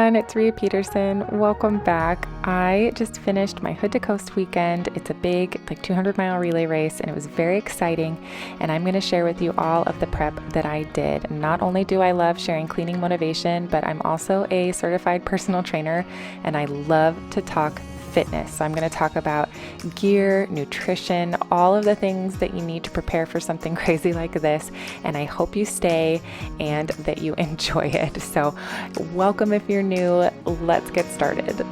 everyone, it's Rhea Peterson. Welcome back. I just finished my Hood to Coast weekend. It's a big 200-mile relay race and it was very exciting, and I'm going to share with you all of the prep that I did. Not only do I love sharing cleaning motivation, but I'm also a certified personal trainer and I love to talk fitness. So I'm going to talk about gear, nutrition, all of the things that you need to prepare for something crazy like this. And I hope you stay and that you enjoy it. So welcome if you're new. Let's get started.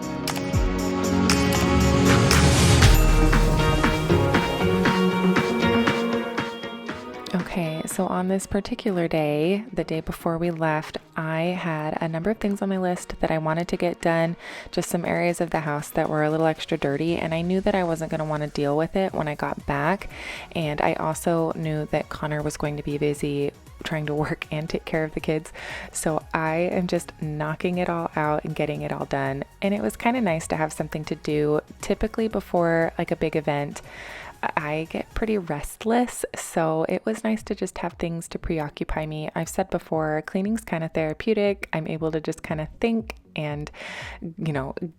Okay, so on this particular day, the day before we left, I had a number of things on my list that I wanted to get done, just some areas of the house that were a little extra dirty, and I knew that I wasn't going to want to deal with it when I got back, and I also knew that Connor was going to be busy trying to work and take care of the kids, so I am just knocking it all out and getting it all done, and it was kind of nice to have something to do. Typically before a big event, I get pretty restless, so it was nice to just have things to preoccupy me. I've said before, cleaning's kind of therapeutic. I'm able to just kind of think and,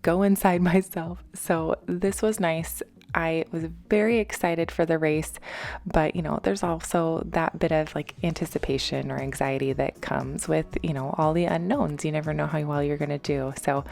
go inside myself. So this was nice. I was very excited for the race, but there's also that bit of anticipation or anxiety that comes with, all the unknowns. You never know how well you're going to do. So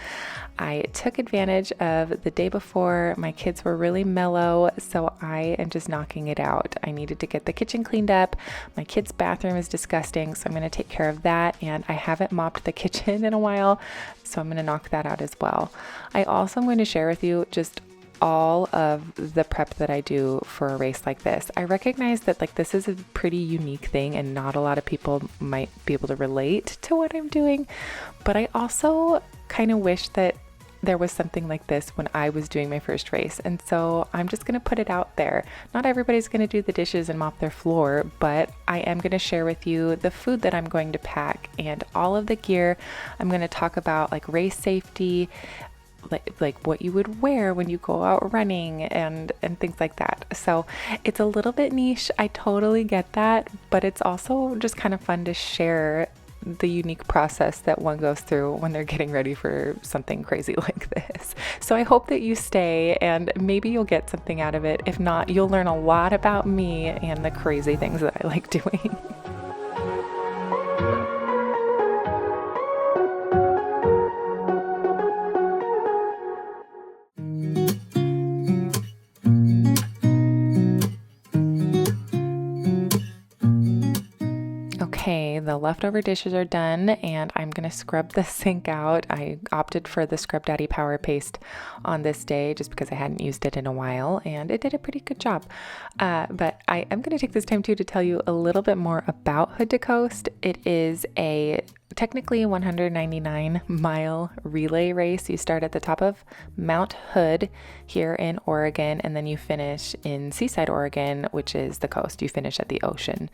I took advantage of the day before. My kids were really mellow, so I am just knocking it out. I needed to get the kitchen cleaned up. My kids' bathroom is disgusting, so I'm going to take care of that. And I haven't mopped the kitchen in a while, so I'm going to knock that out as well. I also am going to share with you just all of the prep that I do for a race like this. I recognize that this is a pretty unique thing and not a lot of people might be able to relate to what I'm doing, but I also kind of wish that there was something like this when I was doing my first race. And so I'm just going to put it out there. Not everybody's going to do the dishes and mop their floor, but I am going to share with you the food that I'm going to pack and all of the gear. I'm going to talk about race safety, like what you would wear when you go out running and things like that. So it's a little bit niche. I totally get that, but it's also just kind of fun to share the unique process that one goes through when they're getting ready for something crazy like this. So I hope that you stay and maybe you'll get something out of it. If not, you'll learn a lot about me and the crazy things that I like doing. Okay, the leftover dishes are done and I'm going to scrub the sink out. I opted for the Scrub Daddy Power Paste on this day just because I hadn't used it in a while and it did a pretty good job. But I am going to take this time too to tell you a little bit more about Hood to Coast. It is a technically 199-mile relay race. You start at the top of Mount Hood here in Oregon, and then you finish in Seaside, Oregon, which is the coast. You finish at the ocean,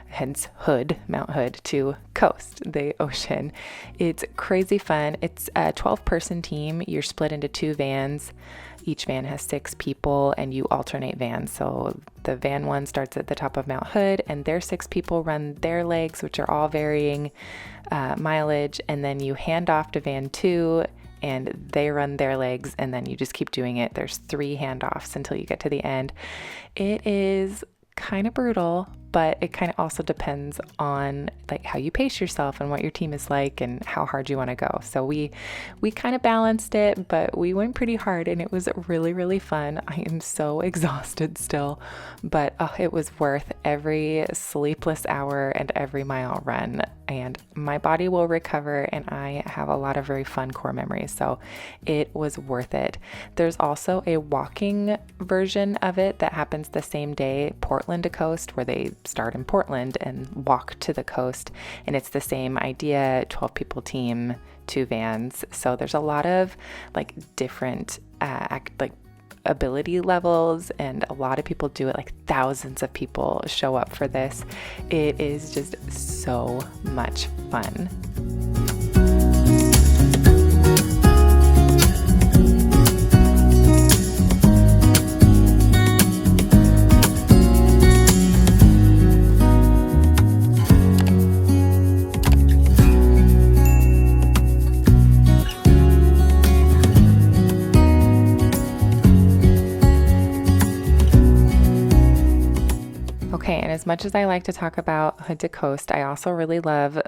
hence Hood, Mount Hood, to coast, the ocean. It's crazy fun. It's a 12-person team. You're split into 2 vans. Each van has 6 people and you alternate vans. So the van 1 starts at the top of Mount Hood and their 6 people run their legs, which are all varying mileage. And then you hand off to van 2 and they run their legs and then you just keep doing it. There's 3 handoffs until you get to the end. It is kind of brutal, but it kind of also depends on how you pace yourself and what your team is like and how hard you want to go. So we kind of balanced it, but we went pretty hard and it was really, really fun. I am so exhausted still, but it was worth every sleepless hour and every mile run, and my body will recover and I have a lot of very fun core memories. So it was worth it. There's also a walking version of it that happens the same day, Portland to Coast, where they start in Portland and walk to the coast. And it's the same idea, 12 people team, 2 vans. So there's a lot of different ability levels and a lot of people do it. Thousands of people show up for this. It is just so much fun. and as much as I like to talk about Hood to Coast, I also really love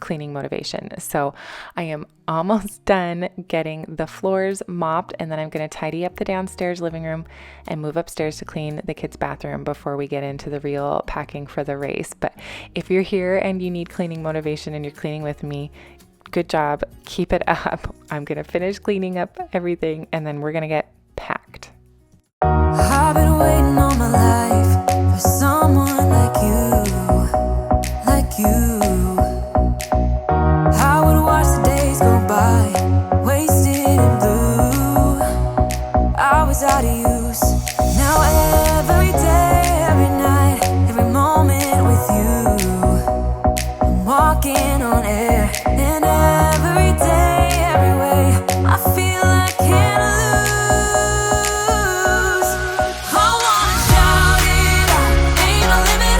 cleaning motivation. So I am almost done getting the floors mopped, and then I'm going to tidy up the downstairs living room and move upstairs to clean the kids' bathroom before we get into the real packing for the race. But if you're here and you need cleaning motivation and you're cleaning with me, good job. Keep it up. I'm going to finish cleaning up everything, and then we're going to get packed. I've been waiting all my life for someone like you, like you. I would watch the days go by, wasted in blue. I was out of use. Now every day, every night, every moment with you, I'm walking on air. And every day, every way, I feel I can't lose. I wanna shout it out, ain't no limit.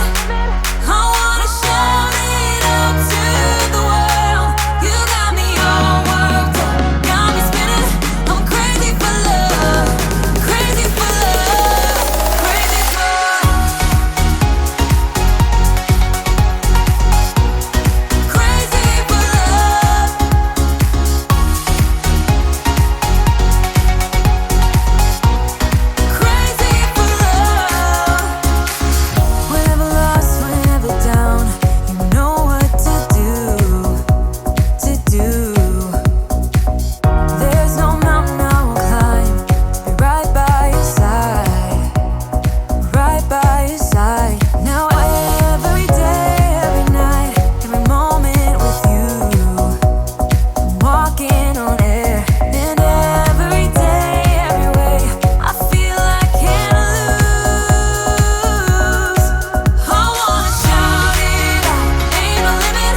I wanna shout it out to the world. You got me all worked up, got me spinning. I'm crazy for love, crazy for love, crazy for love, crazy for love. Crazy for love. Whenever lost, whenever down, you know what to do. There's no mountain I won't climb to be right by your side, right by your side. Now every day, every night, every moment with you, I'm walking on air. And every day, every way, I feel I can't lose. I wanna shout it out, ain't no limit.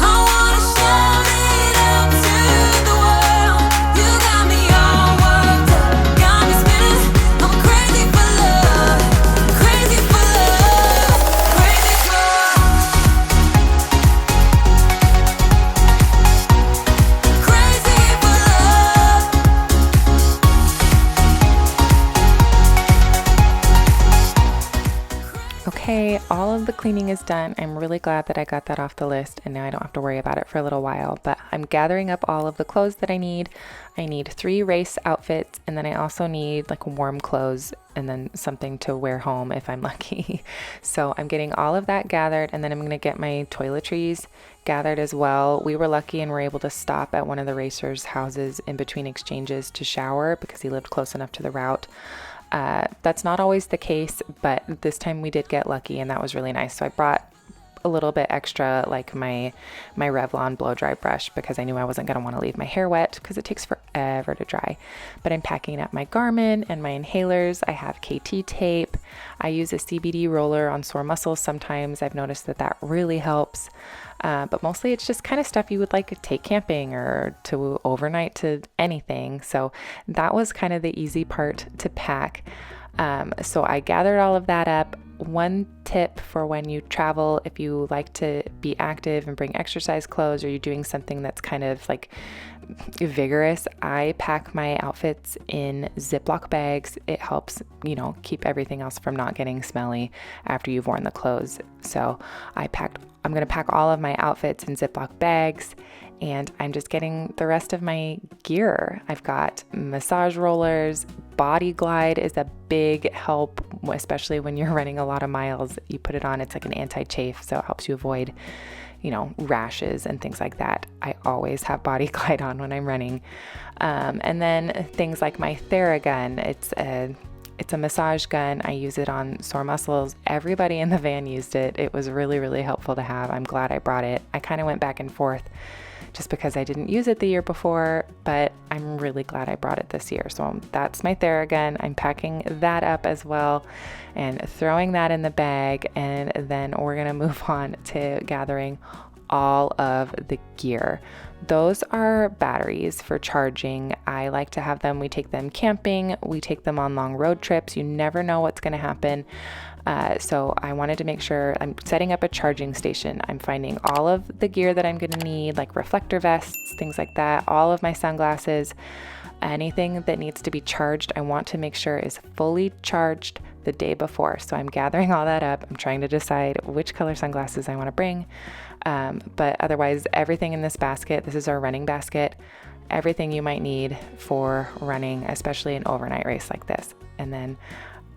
I wanna shout it out to the world. You got me all worked up, got me spinning. I'm crazy for love, crazy for love, crazy for love, crazy for love. Okay, all of the cleaning is done. I'm really glad that I got that off the list, and now I don't have to worry about it for a little while. But I'm gathering up all of the clothes that I need. I need 3 race outfits, and then I also need like warm clothes and then something to wear home if I'm lucky. So I'm getting all of that gathered, and then I'm going to get my toiletries gathered as well. We were lucky and were able to stop at one of the racers' houses in between exchanges to shower because he lived close enough to the route. That's not always the case, but this time we did get lucky, and that was really nice. So I brought a little bit extra, like my Revlon blow dry brush, because I knew I wasn't going to want to leave my hair wet because it takes forever to dry. But I'm packing up my Garmin and my inhalers. I have KT tape. I use a CBD roller on sore muscles sometimes. I've noticed that that really helps. But mostly it's just kind of stuff you would like to take camping or to overnight to anything. So that was kind of the easy part to pack. So I gathered all of that up. One tip for when you travel, if you like to be active and bring exercise clothes, or you're doing something that's kind of like vigorous, I pack my outfits in Ziploc bags. It helps, keep everything else from not getting smelly after you've worn the clothes. So I'm going to pack all of my outfits in Ziploc bags, and I'm just getting the rest of my gear. I've got massage rollers. Body Glide is a big help, especially when you're running a lot of miles. You put it on, it's like an anti-chafe, so it helps you avoid, rashes and things like that. I always have Body Glide on when I'm running. And then things like my Theragun. It's a massage gun. I use it on sore muscles. Everybody in the van used it. It was really, really helpful to have. I'm glad I brought it. I kind of went back and forth just because I didn't use it the year before, but I'm really glad I brought it this year. So that's my Theragun. I'm packing that up as well and throwing that in the bag. And then we're going to move on to gathering all of the gear. Those are batteries for charging. I like to have them. We take them camping. We take them on long road trips. You never know what's going to happen. So I wanted to make sure I'm setting up a charging station. I'm finding all of the gear that I'm going to need, like reflector vests, things like that, all of my sunglasses, anything that needs to be charged. I want to make sure is fully charged the day before. So I'm gathering all that up. I'm trying to decide which color sunglasses I want to bring. But otherwise, everything in this basket, this is our running basket, everything you might need for running, especially an overnight race like this. And then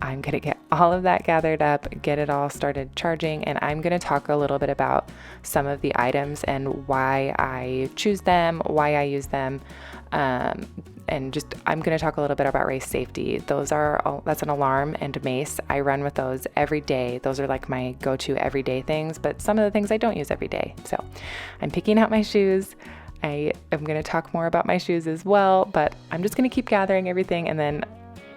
I'm going to get all of that gathered up, get it all started charging, and I'm going to talk a little bit about some of the items and why I choose them, why I use them, and just I'm going to talk a little bit about race safety. That's an alarm and a mace. I run with those every day. Those are like my go-to everyday things, but some of the things I don't use every day. So I'm picking out my shoes. I am going to talk more about my shoes as well, but I'm just going to keep gathering everything, and then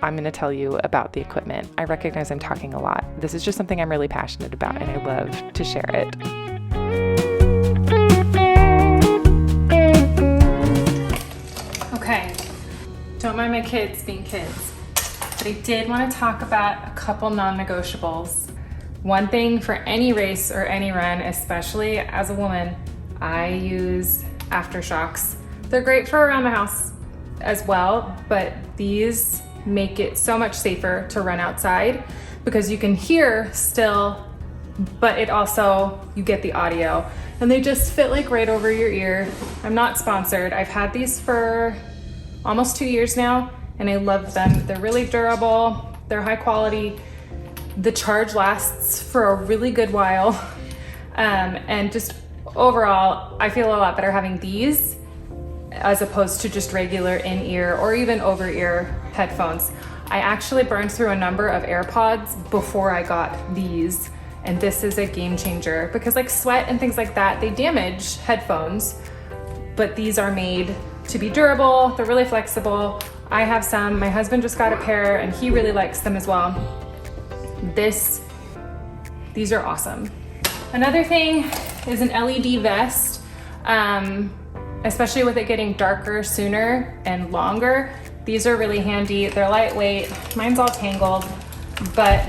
I'm going to tell you about the equipment. I recognize I'm talking a lot. This is just something I'm really passionate about, and I love to share it. Okay, don't mind my kids being kids, but I did want to talk about a couple non-negotiables. One thing for any race or any run, especially as a woman, I use aftershocks. They're great for around the house as well, but these make it so much safer to run outside because you can hear still, but it also, you get the audio, and they just fit like right over your ear. I'm not sponsored. I've had these for almost 2 years now, and I love them. They're really durable, they're high quality, the charge lasts for a really good while, and just overall, I feel a lot better having these as opposed to just regular in-ear or even over-ear headphones. I actually burned through a number of AirPods before I got these, and this is a game changer because like sweat and things like that, they damage headphones, but these are made to be durable. They're really flexible. I have some, my husband just got a pair and he really likes them as well. These are awesome. Another thing is an LED vest. Especially with it getting darker sooner and longer. These are really handy. They're lightweight. Mine's all tangled, but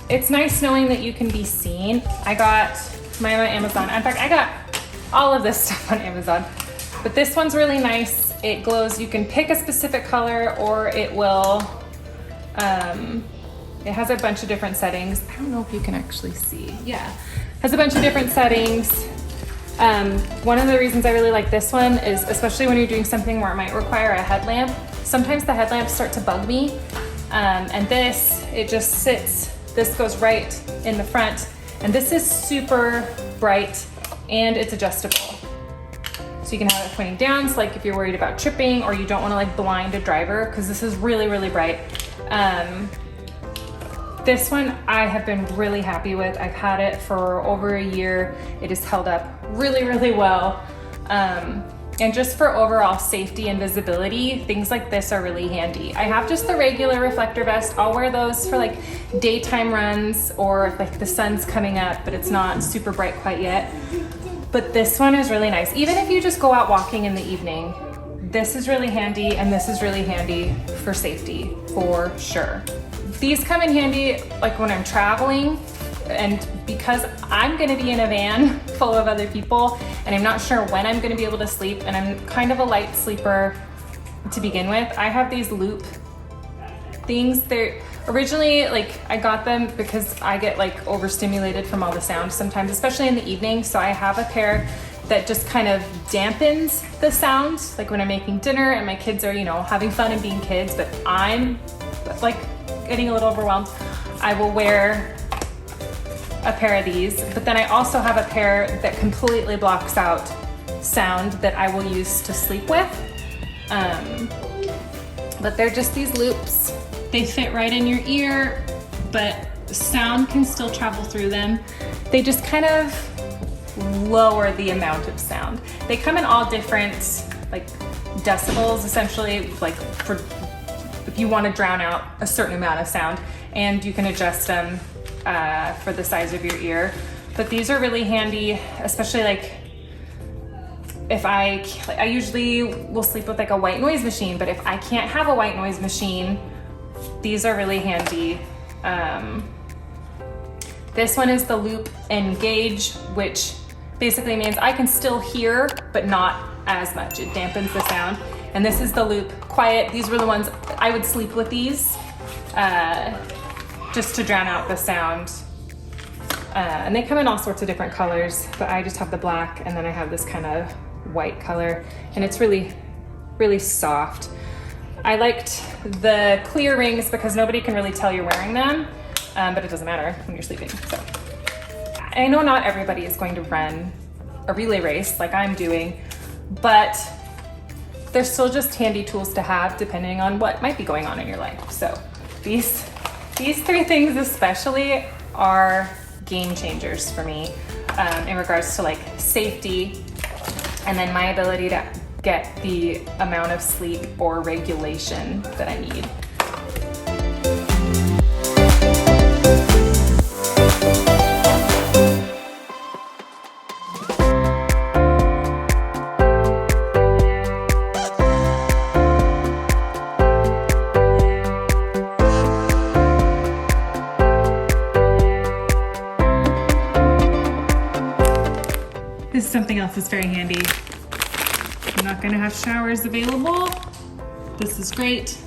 it's nice knowing that you can be seen. I got mine on Amazon. In fact, I got all of this stuff on Amazon, but this one's really nice. It glows. You can pick a specific color or it will, it has a bunch of different settings. I don't know if you can actually see. Yeah, it has a bunch of different settings. One of the reasons I really like this one is especially when you're doing something where it might require a headlamp. Sometimes the headlamps start to bug me, and it just sits, this goes right in the front, and this is super bright and it's adjustable. So you can have it pointing down, so like if you're worried about tripping or you don't want to like blind a driver, because this is really, really bright. This one I have been really happy with. I've had it for over a year. It has held up really, really well. And just for overall safety and visibility, things like this are really handy. I have just the regular reflector vest. I'll wear those for like daytime runs or if like the sun's coming up, but it's not super bright quite yet. But this one is really nice. Even if you just go out walking in the evening, this is really handy, and this is really handy for safety for sure. These come in handy like when I'm traveling, and because I'm gonna be in a van full of other people and I'm not sure when I'm gonna be able to sleep, and I'm kind of a light sleeper to begin with, I have these loop things. They're originally, like, I got them because I get like overstimulated from all the sound sometimes, especially in the evening. So I have a pair that just kind of dampens the sound, like when I'm making dinner and my kids are, you know, having fun and being kids, but I'm like getting a little overwhelmed. I will wear a pair of these, but then I also have a pair that completely blocks out sound that I will use to sleep with. But they're just these loops. They fit right in your ear, but sound can still travel through them. They just kind of lower the amount of sound. They come in all different like decibels, essentially, like for if you want to drown out a certain amount of sound, and you can adjust them for the size of your ear. But these are really handy, especially like if I usually will sleep with like a white noise machine, but if I can't have a white noise machine, these are really handy. This one is the Loop Engage, which basically means I can still hear, but not as much. It dampens the sound. And this is the Loop Quiet. These were the ones I would sleep with these. just to drown out the sound. And they come in all sorts of different colors, but I just have the black, and then I have this kind of white color, and it's really, really soft. I liked the clear rings because nobody can really tell you're wearing them, but it doesn't matter when you're sleeping. So I know not everybody is going to run a relay race like I'm doing, but they're still just handy tools to have depending on what might be going on in your life. So these three things especially are game changers for me in regards to like safety, and then my ability to get the amount of sleep or regulation that I need. This is something else that's very handy. I'm not gonna have showers available. This is great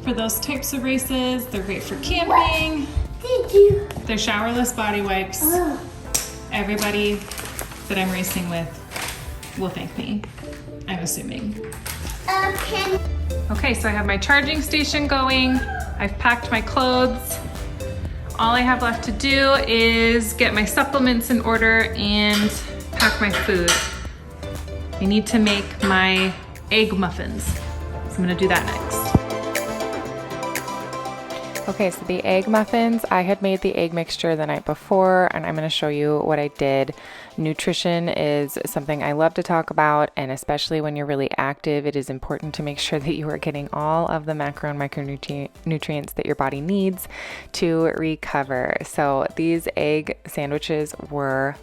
for those types of races. They're great for camping. Thank you. They're showerless body wipes. Everybody that I'm racing with will thank me, I'm assuming. Okay, so I have my charging station going. I've packed my clothes. All I have left to do is get my supplements in order and pack my food. I need to make my egg muffins, so I'm gonna do that next. Okay, so the egg muffins, I had made the egg mixture the night before, and I'm gonna show you what I did. Nutrition is something I love to talk about, and especially when you're really active, it is important to make sure that you are getting all of the macro and micronutrients that your body needs to recover. So these egg sandwiches were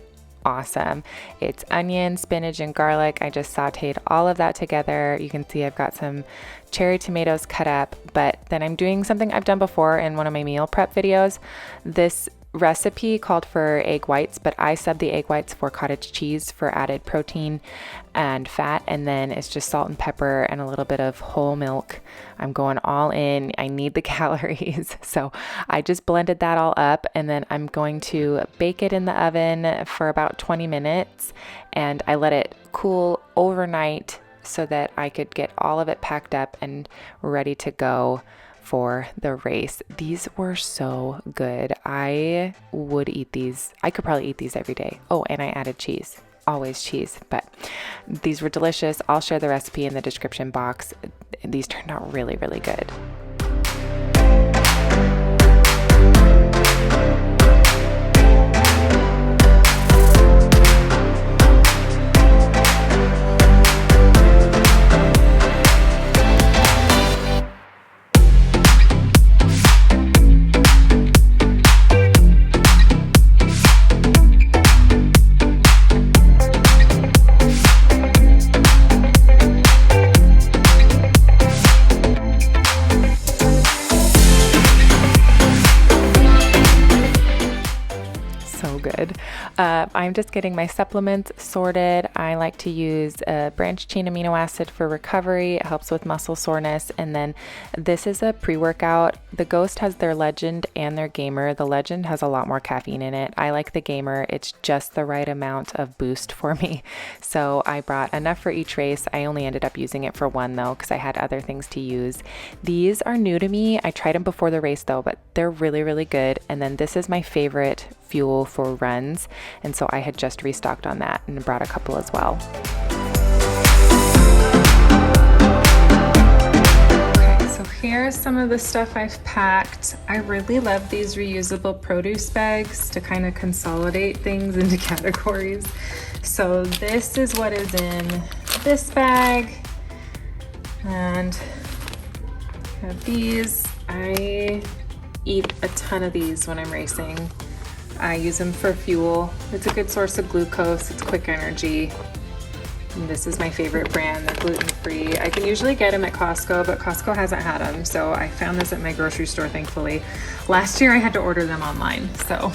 awesome. It's onion, spinach, and garlic. I just sauteed all of that together. You can see I've got some cherry tomatoes cut up, but then I'm doing something I've done before in one of my meal prep videos. This recipe called for egg whites, but I subbed the egg whites for cottage cheese for added protein and fat, and then it's just salt and pepper and a little bit of whole milk. I'm going all in. I need the calories, so I just blended that all up, and then I'm going to bake it in the oven for about 20 minutes, and I let it cool overnight so that I could get all of it packed up and ready to go for the race. These were so good. I would eat these. I could probably eat these every day. Oh, and I added cheese. Always cheese, but these were delicious. I'll share the recipe in the description box. These turned out really, really good. I'm just getting my supplements sorted. I like to use branched chain amino acid for recovery. It helps with muscle soreness. And then this is a pre-workout. The Ghost has their Legend and their Gamer. The Legend has a lot more caffeine in it. I like the Gamer. It's just the right amount of boost for me. So I brought enough for each race. I only ended up using it for one though, because I had other things to use. These are new to me. I tried them before the race though, but they're really, really good. And then this is my favorite fuel for runs, and so I had just restocked on that and brought a couple as well. Okay, so here's some of the stuff I've packed. I really love these reusable produce bags to kind of consolidate things into categories. So this is what is in this bag, and I have these. I eat a ton of these when I'm racing. I use them for fuel. It's a good source of glucose. It's quick energy. And this is my favorite brand. They're gluten-free. I can usually get them at Costco, but Costco hasn't had them. So I found this at my grocery store, thankfully. Last year I had to order them online. So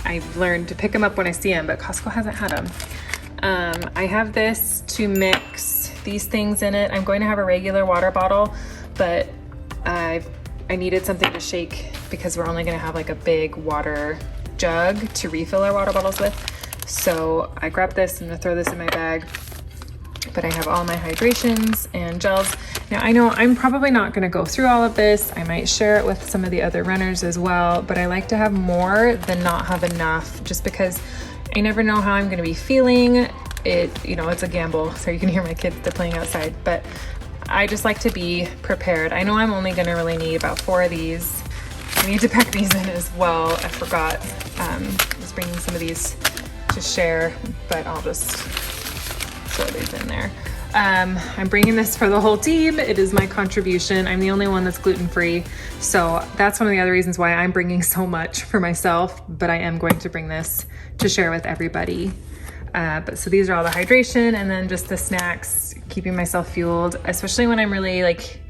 I've learned to pick them up when I see them, but Costco hasn't had them. I have this to mix these things in it. I'm going to have a regular water bottle, but I needed something to shake because we're only gonna have like a big water jug to refill our water bottles with. So I grabbed this. I'm gonna throw this in my bag, but I have all my hydrations and gels. Now I know I'm probably not gonna go through all of this. I might share it with some of the other runners as well, but I like to have more than not have enough, just because I never know how I'm gonna be feeling. It's a gamble. So you can hear my kids, they're playing outside, but I just like to be prepared. I know I'm only gonna really need about 4 of these. I need to pack these in as well. I forgot, I was bringing some of these to share, but I'll just throw these in there. I'm bringing this for the whole team. It is my contribution. I'm the only one that's gluten-free. So that's one of the other reasons why I'm bringing so much for myself, but I am going to bring this to share with everybody. So these are all the hydration, and then just the snacks, keeping myself fueled, especially when I'm really like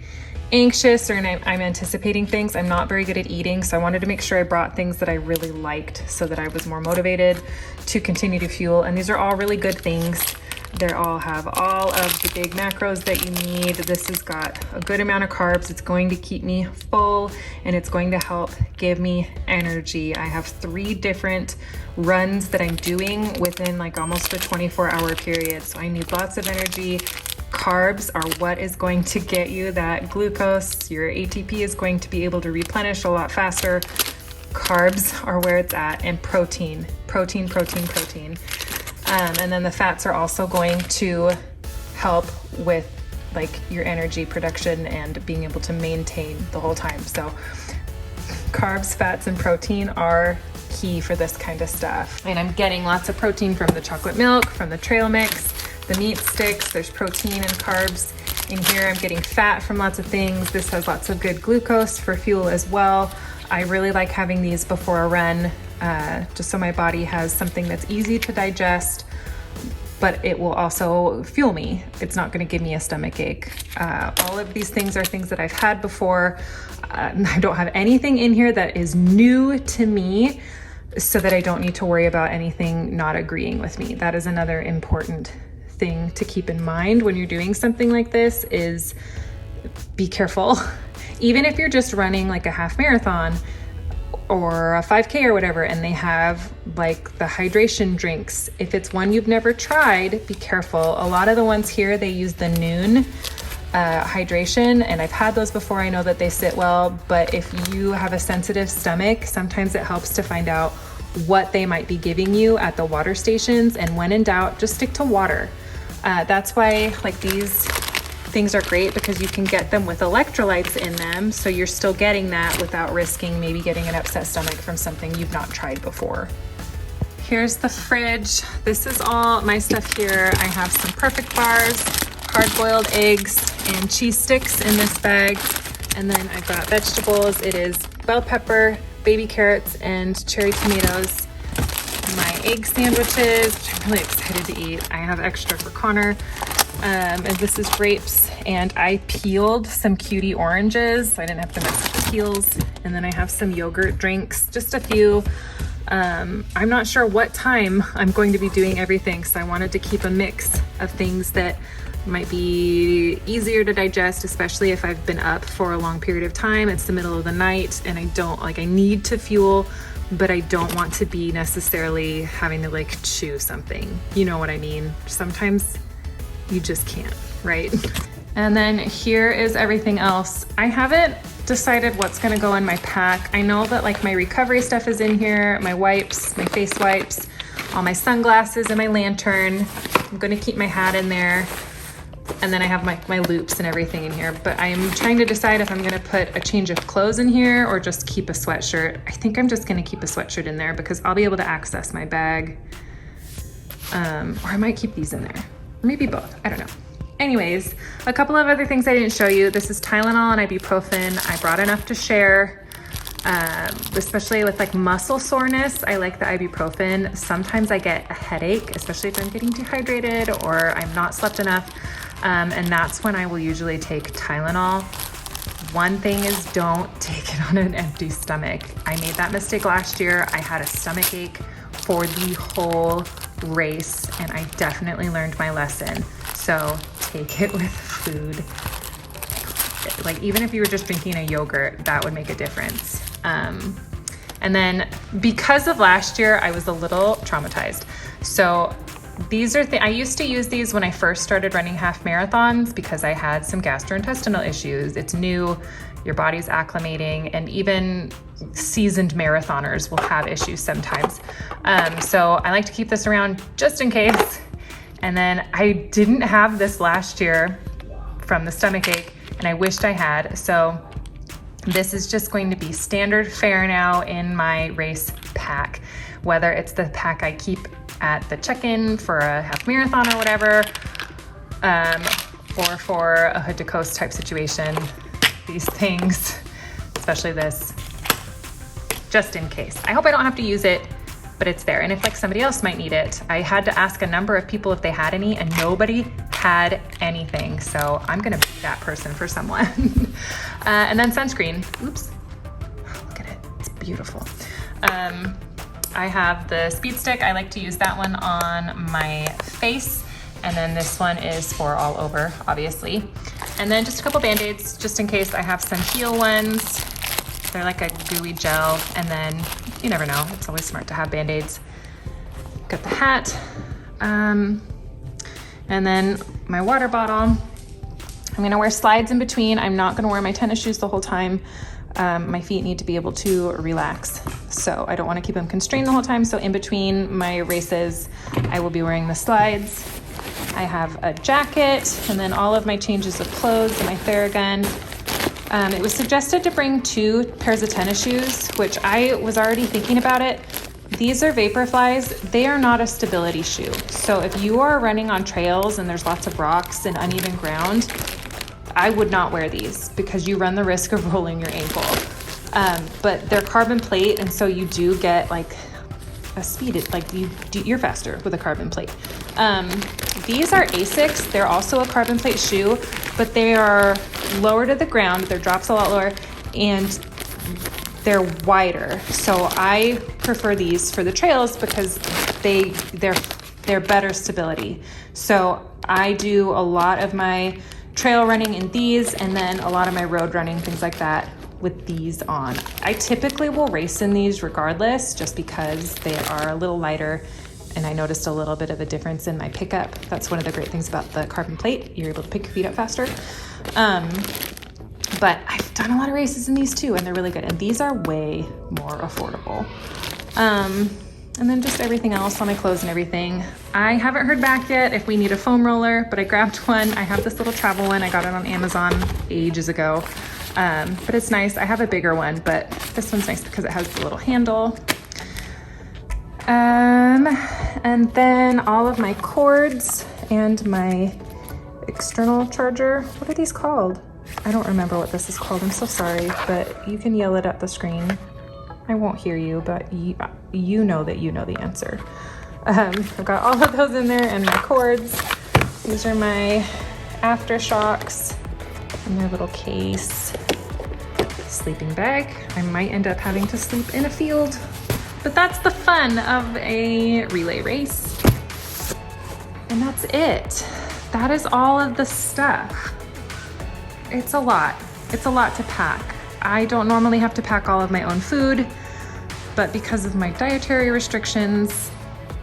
anxious or I'm anticipating things. I'm not very good at eating, so I wanted to make sure I brought things that I really liked so that I was more motivated to continue to fuel. And these are all really good things. They all have all of the big macros that you need. This has got a good amount of carbs. It's going to keep me full, and it's going to help give me energy. I have 3 different runs that I'm doing within like almost a 24-hour period. So I need lots of energy. Carbs are what is going to get you that glucose. Your ATP is going to be able to replenish a lot faster. Carbs are where it's at, and protein. And then the fats are also going to help with like your energy production and being able to maintain the whole time. So carbs, fats, and protein are key for this kind of stuff. And I'm getting lots of protein from the chocolate milk, from the trail mix, the meat sticks. There's protein and carbs in here. I'm getting fat from lots of things. This has lots of good glucose for fuel as well. I really like having these before a run, just so my body has something that's easy to digest, but it will also fuel me. It's not gonna give me a stomach ache. All of these things are things that I've had before. I don't have anything in here that is new to me, so that I don't need to worry about anything not agreeing with me. That is another important thing to keep in mind when you're doing something like this, is be careful. Even if you're just running like a half marathon or a 5K or whatever, and they have like the hydration drinks, if it's one you've never tried, be careful. A lot of the ones here, they use the Noon hydration, and I've had those before. I know that they sit well, but if you have a sensitive stomach, sometimes it helps to find out what they might be giving you at the water stations, and when in doubt, just stick to water. That's why like these things are great, because you can get them with electrolytes in them, so you're still getting that without risking maybe getting an upset stomach from something you've not tried before. Here's the fridge. This is all my stuff here. I have some Perfect bars, hard-boiled eggs, and cheese sticks in this bag. And then I've got vegetables. It is bell pepper, baby carrots, and cherry tomatoes. My egg sandwiches, which I'm really excited to eat. I have extra for Connor. And this is grapes, and I peeled some cutie oranges, so I didn't have to mess with the peels. And then I have some yogurt drinks, just a few. I'm not sure what time I'm going to be doing everything, so I wanted to keep a mix of things that might be easier to digest, especially if I've been up for a long period of time. It's the middle of the night, and I need to fuel, but I don't want to be necessarily having to like chew something. You know what I mean? Sometimes you just can't, right? And then here is everything else. I haven't decided what's gonna go in my pack. I know that like my recovery stuff is in here, my wipes, my face wipes, all my sunglasses, and my lantern. I'm gonna keep my hat in there. And then I have my loops and everything in here, but I am trying to decide if I'm gonna put a change of clothes in here or just keep a sweatshirt. I think I'm just gonna keep a sweatshirt in there because I'll be able to access my bag. Or I might keep these in there. Maybe both, I don't know. Anyways, a couple of other things I didn't show you. This is Tylenol and ibuprofen. I brought enough to share, especially with like muscle soreness. I like the ibuprofen. Sometimes I get a headache, especially if I'm getting dehydrated or I'm not slept enough. And that's when I will usually take Tylenol. One thing is, don't take it on an empty stomach. I made that mistake last year. I had a stomach ache for the whole race, and I definitely learned my lesson. So take it with food. Like even if you were just drinking a yogurt, that would make a difference. And then because of last year, I was a little traumatized. So these are I used to use these when I first started running half marathons because I had some gastrointestinal issues. It's new, your body's acclimating, and even seasoned marathoners will have issues sometimes. So I like to keep this around just in case. And then I didn't have this last year from the stomach ache, and I wished I had. So this is just going to be standard fare now in my race pack, whether it's the pack I keep at the check-in for a half marathon or whatever, or for a hood to coast type situation. These things, especially this, just in case. I hope I don't have to use it, but it's there. And if like somebody else might need it, I had to ask a number of people if they had any, and nobody had anything. So I'm gonna be that person for someone. And then sunscreen. Oops, look at it, it's beautiful. I have the Speed Stick. I like to use that one on my face. And then this one is for all over, obviously. And then just a couple Band-Aids, just in case I have some heel ones. They're like a gooey gel. And then you never know, it's always smart to have Band-Aids. Got the hat. And then my water bottle. I'm gonna wear slides in between. I'm not gonna wear my tennis shoes the whole time. My feet need to be able to relax. So I don't wanna keep them constrained the whole time. So in between my races, I will be wearing the slides. I have a jacket, and then all of my changes of clothes and my Theragun. It was suggested to bring 2 pairs of tennis shoes, which I was already thinking about it. These are Vaporflies. They are not a stability shoe. So if you are running on trails and there's lots of rocks and uneven ground, I would not wear these because you run the risk of rolling your ankle. But they're carbon plate, and so you do get like a speed, like you're faster with a carbon plate. These are Asics. They're also a carbon plate shoe, but they are lower to the ground. Their drop's a lot lower, and they're wider. So I prefer these for the trails because they're better stability. So I do a lot of my trail running in these, and then a lot of my road running, things like that, with these on. I typically will race in these regardless, just because they are a little lighter, and I noticed a little bit of a difference in my pickup. That's one of the great things about the carbon plate. You're able to pick your feet up faster. But I've done a lot of races in these too, and they're really good. And these are way more affordable. And then just everything else on my clothes and everything. I haven't heard back yet if we need a foam roller, but I grabbed one. I have this little travel one. I got it on Amazon ages ago. But it's nice. I have a bigger one, but this one's nice because it has the little handle. And then all of my cords and my external charger. What are these called? I don't remember what this is called. I'm so sorry, but you can yell it at the screen. I won't hear you, but you know that you know the answer. I've got all of those in there, and my cords. These are my Aftershocks in their little case. Sleeping bag. I might end up having to sleep in a field, but that's the fun of a relay race. And that's it. That is all of the stuff. It's a lot. It's a lot to pack. I don't normally have to pack all of my own food, but because of my dietary restrictions,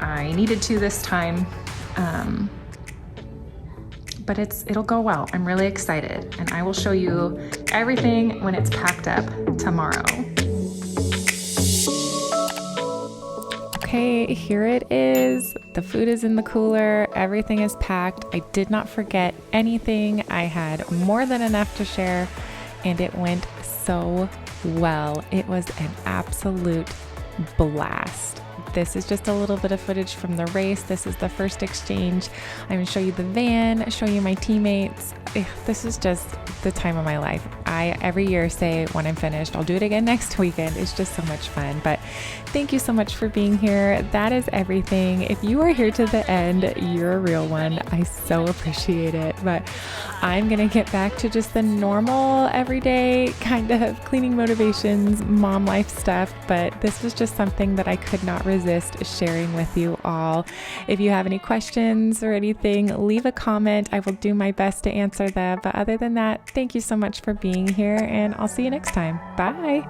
I needed to this time. But it'll go well. I'm really excited, and I will show you everything when it's packed up tomorrow. Okay, here it is. The food is in the cooler. Everything is packed. I did not forget anything. I had more than enough to share, and it went so well. It was an absolute blast. This is just a little bit of footage from the race. This is the first exchange. I'm gonna show you the van, show you my teammates. This is just the time of my life. I every year say when I'm finished, I'll do it again next weekend. It's just so much fun. But thank you so much for being here. That is everything. If you are here to the end, you're a real one. I so appreciate it. But I'm gonna get back to just the normal, everyday kind of cleaning motivations, mom life stuff. But this was just something that I could not resist sharing with you all. If you have any questions or anything, leave a comment. I will do my best to answer them. But other than that, thank you so much for being here, and I'll see you next time. Bye.